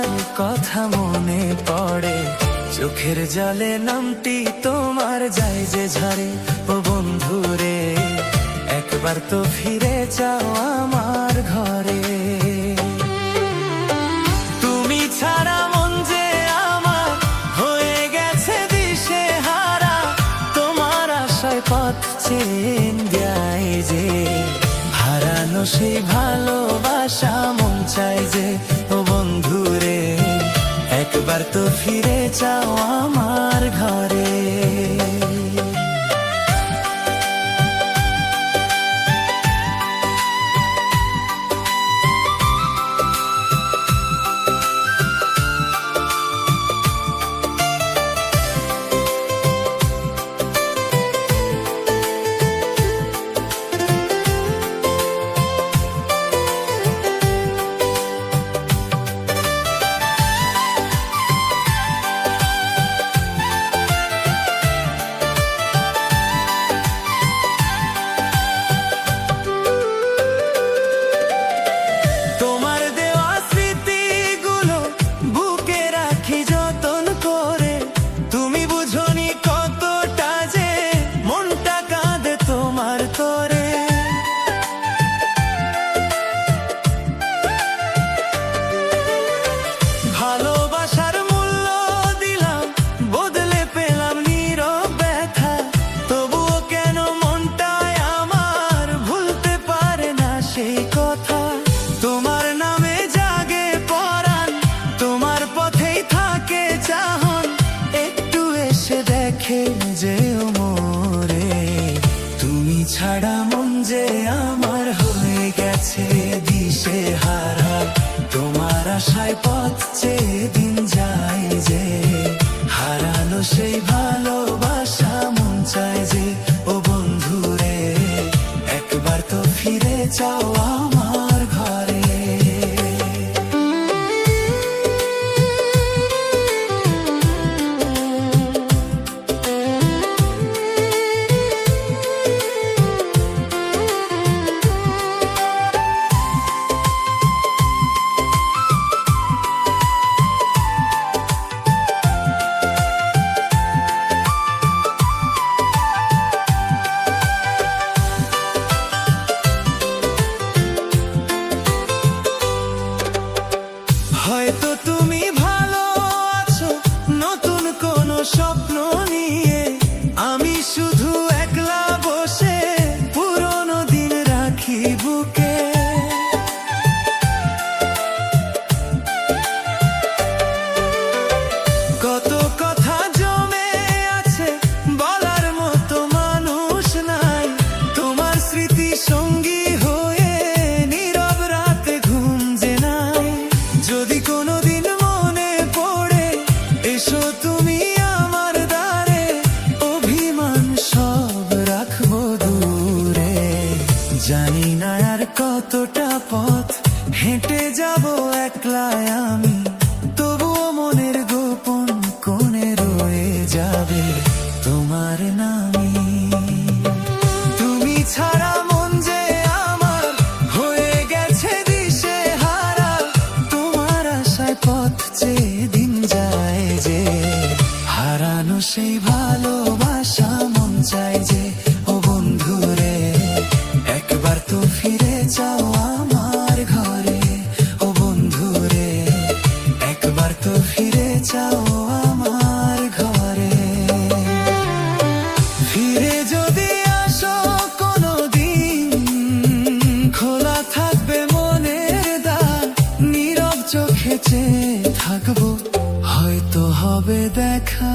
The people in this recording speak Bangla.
তোমার কথা মনে পড়ে, চোখের জলে নামটি তোমার যায় যে ঝরে। ও বন্ধু রে, একবার তো ফিরে যাও আমার ঘরে। তুমি ছাড়া মন যে আমার হয়ে গেছে দিশে হারা, তোমার আশায় পথ চেন যায় যে, হারানো সেই ভালোবাসা মন চাই যে। ও বন্ধু রে, একবার তো ফিরে যাও আমার ঘরে। ভালোবাসার মূল্য দিলাম, বদলে পেলাম নীরব ব্যথা, তবুও কেন মনটায় আমার ভুলতে পারে না সেই কথা। তোমার নামে জাগে পরাণ, তোমার পথেই থাকে চাহন, একটু এসে দেখে যে মোরে। তুমি ছাড়া মন যে আমার হয়ে গেছে দিশে হারা, তোমার আশায় পথ চেয়ে দিন যায় যে, হারানো সেই ভালোবাসা মন চায় যে। ও বন্ধু রে, একবার তো ফিরে যাও আমার ঘরে। হয়তো তুমি ভালো আছো নতুন কোনো স্বপ্ন নিয়ে, আমি শুধু একলা বসে পুরনো দিন রাখি বুকে। কত কথা জমে আছে বলার মতো মানুষ নাই, তোমার স্মৃতি সঙ্গী হয়ে নীরব রাতে ঘুম যে নাই। যদি কোনোদিন মনে পড়ে এসো তুমি আমার দ্বারে, অভিমান সব রাখবো দূরে। জানি না আর কতটা পথ হেঁটে যাব একলায় আমি, তবুও মনের গোপন কোণে রয়ে যাবে তোমার নামই। তুমি ছাড়া মন যে আমার হয়ে গেছে দিশে হারা, তোমার আশায় পথ চেয়ে দিন যায় যে, হারানো সেই ভালোবাসা মন চাই যে। ও বন্ধু রে, একবার তো ফিরে যাও আমার ঘরে। ও বন্ধু রে, একবার তো ফিরে যাও আমার ঘরে। ফিরে যদি আসো কোনোদিন, খোলা থাকবে মনের দ্বার, নীরব চোখে চেয়ে থাকবো, হয়তো হবে দেখা।